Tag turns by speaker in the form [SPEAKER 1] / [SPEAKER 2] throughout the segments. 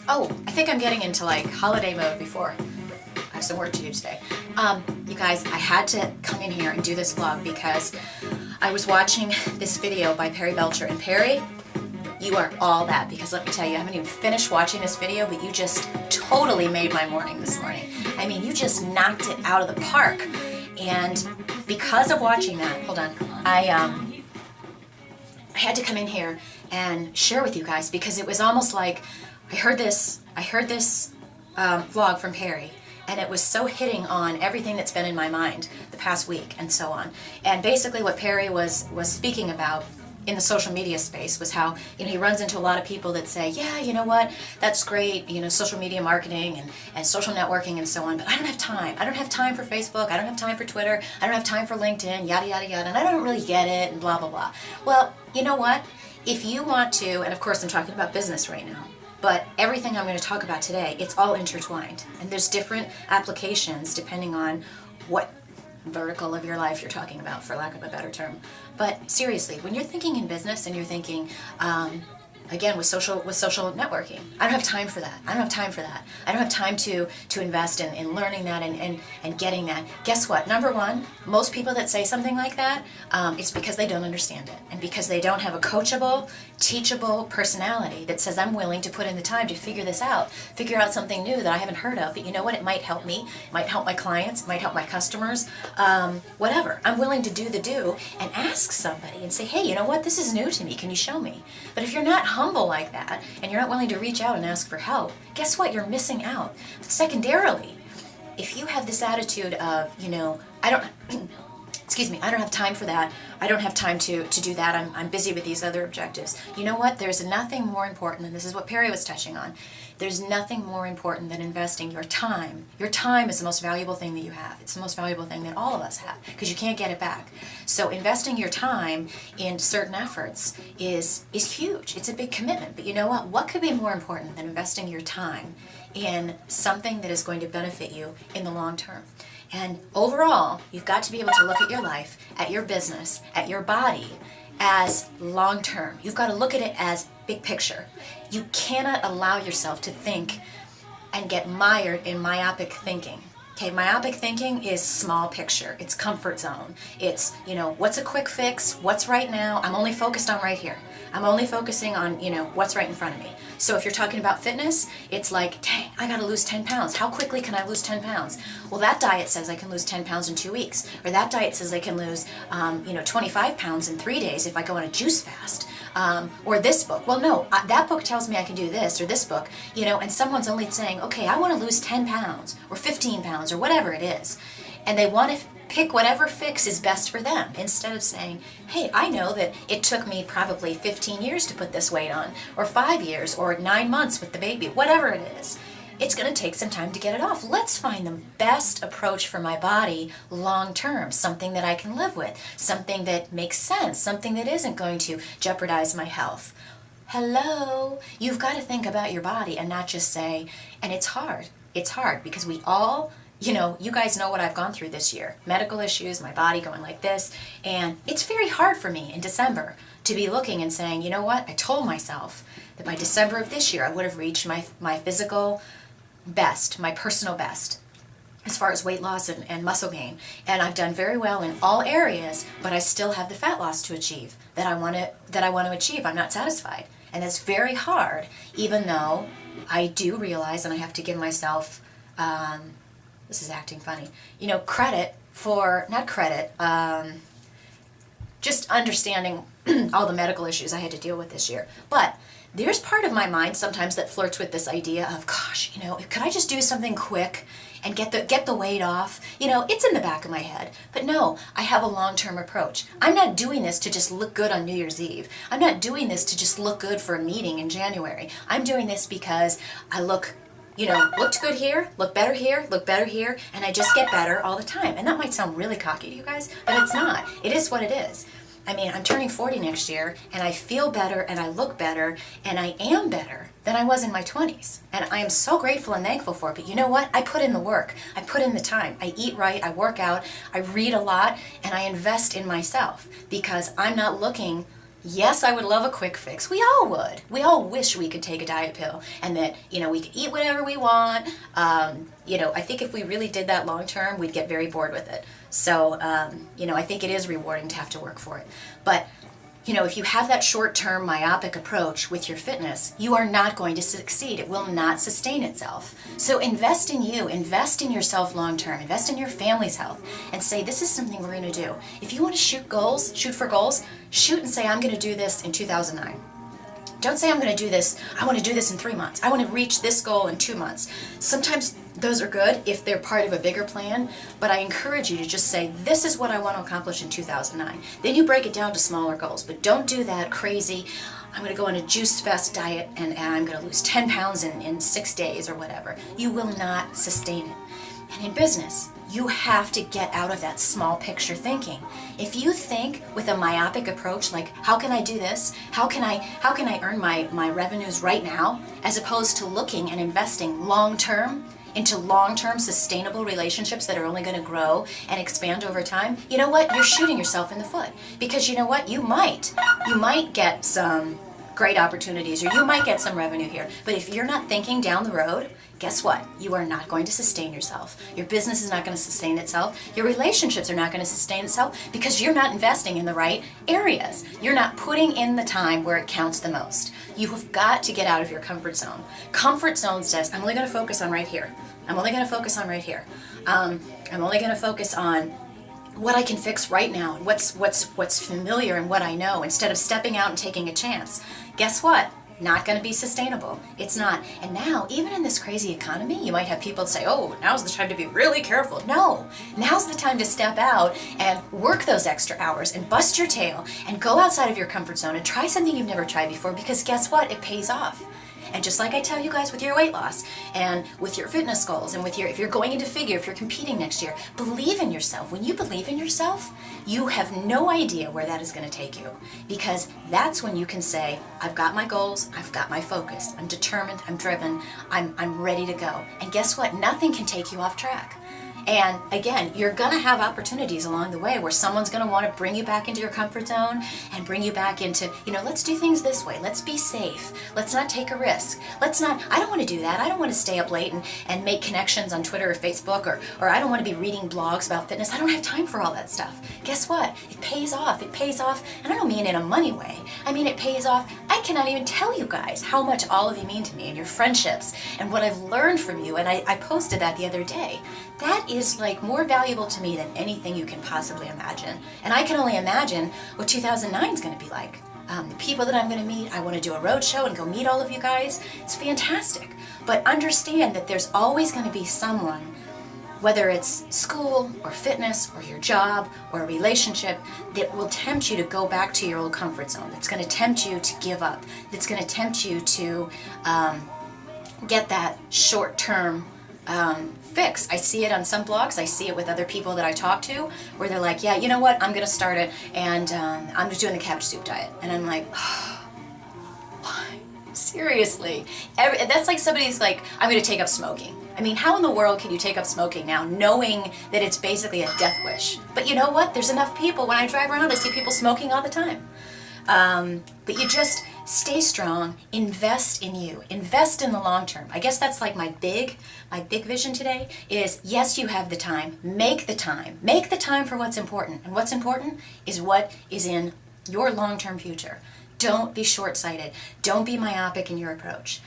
[SPEAKER 1] Oh, I think I'm getting into like holiday mode before I have some work to do today. You guys, I had to come in here and do this vlog because I was watching this video by Perry Belcher. And Perry, you are all that, because let me tell you, I haven't even finished watching this video, but you just totally made my morning this morning. I mean, you just knocked it out of the park. And because of watching that, hold on, I had to come in here and share with you guys, because it was almost like I heard this vlog from Perry, and it was so hitting on everything that's been in my mind the past week and so on. And basically what Perry was speaking about in the social media space was how, he runs into a lot of people that say, yeah, you know what, that's great, social media marketing and social networking and so on, but I don't have time. I don't have time for Facebook, I don't have time for Twitter, I don't have time for LinkedIn, yada, yada, yada, and I don't really get it, and blah, blah, blah. Well, you know what? If you want to, and of course I'm talking about business right now, but everything I'm going to talk about today, it's all intertwined. And there's different applications depending on what vertical of your life you're talking about, for lack of a better term. But seriously, when you're thinking in business and you're thinking, again, with social networking, I don't have time for that. I don't have time for that. I don't have time to invest in learning that and getting that. Guess what? Number one, most people that say something like that, it's because they don't understand it, and because they don't have a coachable, teachable personality that says, I'm willing to put in the time to figure this out, figure out something new that I haven't heard of, but you know what? It might help me, it might help my clients, it might help my customers, whatever. I'm willing to do the do and ask somebody and say, hey, you know what? This is new to me. Can you show me? But if you're not humble like that, and you're not willing to reach out and ask for help, guess what? You're missing out. But secondarily, if you have this attitude of, I don't, excuse me, I don't have time for that, I don't have time to do that, I'm busy with these other objectives. You know what? There's nothing more important, and this is what Perry was touching on, there's nothing more important than investing your time. Your time is the most valuable thing that you have. It's the most valuable thing that all of us have, because you can't get it back. So investing your time in certain efforts is huge. It's a big commitment. But you know what? What could be more important than investing your time in something that is going to benefit you in the long term? And overall, you've got to be able to look at your life, at your business, at your body as long term. You've got to look at it as big picture. You cannot allow yourself to think and get mired in myopic thinking. Okay, myopic thinking is small picture. It's comfort zone. It's, what's a quick fix? What's right now? I'm only focused on right here. I'm only focusing on, what's right in front of me. So if you're talking about fitness, it's like, dang, I gotta lose 10 pounds. How quickly can I lose 10 pounds? Well, that diet says I can lose 10 pounds in 2 weeks. Or that diet says I can lose, 25 pounds in 3 days if I go on a juice fast. Or this book. Well, no, that book tells me I can do this, or this book, and someone's only saying, okay, I want to lose 10 pounds, or 15 pounds, or whatever it is. And they want to pick whatever fix is best for them, instead of saying, hey, I know that it took me probably 15 years to put this weight on, or 5 years, or 9 months with the baby, whatever it is. It's going to take some time to get it off. Let's find the best approach for my body long term, something that I can live with, something that makes sense, something that isn't going to jeopardize my health. Hello, you've got to think about your body and not just say, and it's hard. It's hard because we all, you guys know what I've gone through this year. Medical issues, my body going like this, and it's very hard for me in December to be looking and saying, you know what, I told myself that by December of this year I would have reached my physical best, my personal best, as far as weight loss and muscle gain. And I've done very well in all areas, but I still have the fat loss to achieve that I want to achieve. I'm not satisfied. And that's very hard, even though I do realize, and I have to give myself, this is acting funny, credit for, not credit, just understanding all the medical issues I had to deal with this year. But there's part of my mind sometimes that flirts with this idea of, gosh, could I just do something quick and get the weight off? It's in the back of my head. But no, I have a long-term approach. I'm not doing this to just look good on New Year's Eve. I'm not doing this to just look good for a meeting in January. I'm doing this because I looked good here, look better here, and I just get better all the time. And that might sound really cocky to you guys, but it's not. It is what it is. I mean, I'm turning 40 next year, and I feel better, and I look better, and I am better than I was in my 20s. And I am so grateful and thankful for it. But you know what? I put in the work. I put in the time. I eat right, I work out, I read a lot, and I invest in myself, because I'm not looking, Yes, I would love a quick fix. We all would. We all wish we could take a diet pill and that, we could eat whatever we want. I think if we really did that long term, we'd get very bored with it. So, I think it is rewarding to have to work for it. But, if you have that short-term myopic approach with your fitness, you are not going to succeed. It will not sustain itself. So invest in you, invest in yourself long-term, invest in your family's health, and say, this is something we're going to do. If you want to shoot for goals, shoot and say, I'm going to do this in 2009. Don't say I'm going to do this, I want to do this in 3 months. I want to reach this goal in 2 months. Sometimes those are good if they're part of a bigger plan, but I encourage you to just say, this is what I want to accomplish in 2009. Then you break it down to smaller goals, but don't do that crazy, I'm going to go on a juice fast diet and I'm going to lose 10 pounds in 6 days or whatever. You will not sustain it. And in business, you have to get out of that small picture thinking. If you think with a myopic approach, like, how can I do this? How can I earn my revenues right now? As opposed to looking and investing long-term into long-term sustainable relationships that are only going to grow and expand over time, you know what? You're shooting yourself in the foot. Because you know what? You might get some great opportunities, or you might get some revenue here. But if you're not thinking down the road, guess what? You are not going to sustain yourself. Your business is not going to sustain itself. Your relationships are not going to sustain itself because you're not investing in the right areas. You're not putting in the time where it counts the most. You have got to get out of your comfort zone. Comfort zone says, I'm only going to focus on right here. I'm only going to focus on right here. I'm only going to focus on what I can fix right now and what's familiar and what I know, instead of stepping out and taking a chance. Guess what? Not going to be sustainable. It's not. And now, even in this crazy economy, you might have people say, oh, now's the time to be really careful. No, now's the time to step out and work those extra hours and bust your tail and go outside of your comfort zone and try something you've never tried before, because guess what? It pays off. And just like I tell you guys with your weight loss and with your fitness goals and with if you're going into figure, if you're competing next year, believe in yourself. When you believe in yourself, you have no idea where that is going to take you, because that's when you can say, I've got my goals, I've got my focus, I'm determined, I'm driven, I'm ready to go. And guess what? Nothing can take you off track. And again, you're going to have opportunities along the way where someone's going to want to bring you back into your comfort zone and bring you back into, let's do things this way. Let's be safe. Let's not take a risk. I don't want to do that. I don't want to stay up late and make connections on Twitter or Facebook, or I don't want to be reading blogs about fitness. I don't have time for all that stuff. Guess what? It pays off. It pays off. And I don't mean in a money way. I mean, it pays off. I cannot even tell you guys how much all of you mean to me and your friendships and what I've learned from you. And I posted that the other day. That is like more valuable to me than anything you can possibly imagine. And I can only imagine what 2009 is going to be like. The people that I'm going to meet, I want to do a road show and go meet all of you guys. It's fantastic. But understand that there's always going to be someone, whether it's school or fitness or your job or a relationship, that will tempt you to go back to your old comfort zone. That's going to tempt you to give up. That's going to tempt you to get that short-term fix. I see it on some blogs. I see it with other people that I talk to, where they're like, yeah, you know what? I'm going to start it, and I'm just doing the cabbage soup diet. And I'm like, why? Seriously? That's like somebody's like, I'm going to take up smoking. I mean, how in the world can you take up smoking now, knowing that it's basically a death wish? But you know what? There's enough people. When I drive around, I see people smoking all the time. But you just stay strong, invest in you, invest in the long term. I guess that's like my big vision today is, yes, you have the time, make the time for what's important. And what's important is what is in your long-term future. Don't be short-sighted. Don't be myopic in your approach.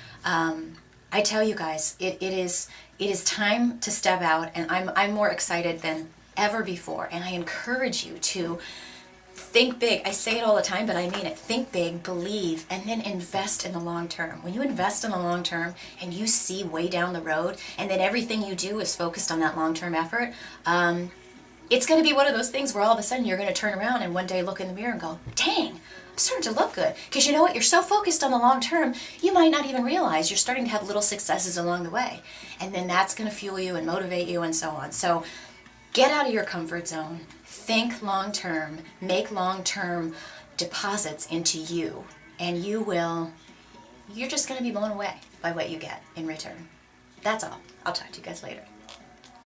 [SPEAKER 1] I tell you guys, it is time to step out, and I'm more excited than ever before. And I encourage you to think big. I say it all the time, but I mean it. Think big, believe, and then invest in the long term. When you invest in the long term and you see way down the road, and then everything you do is focused on that long-term effort, it's going to be one of those things where all of a sudden you're going to turn around and one day look in the mirror and go, dang, I'm starting to look good. Because you know what? You're so focused on the long term, you might not even realize you're starting to have little successes along the way. And then that's going to fuel you and motivate you and so on. So get out of your comfort zone. Think long term. Make long term deposits into you. And you're just going to be blown away by what you get in return. That's all. I'll talk to you guys later.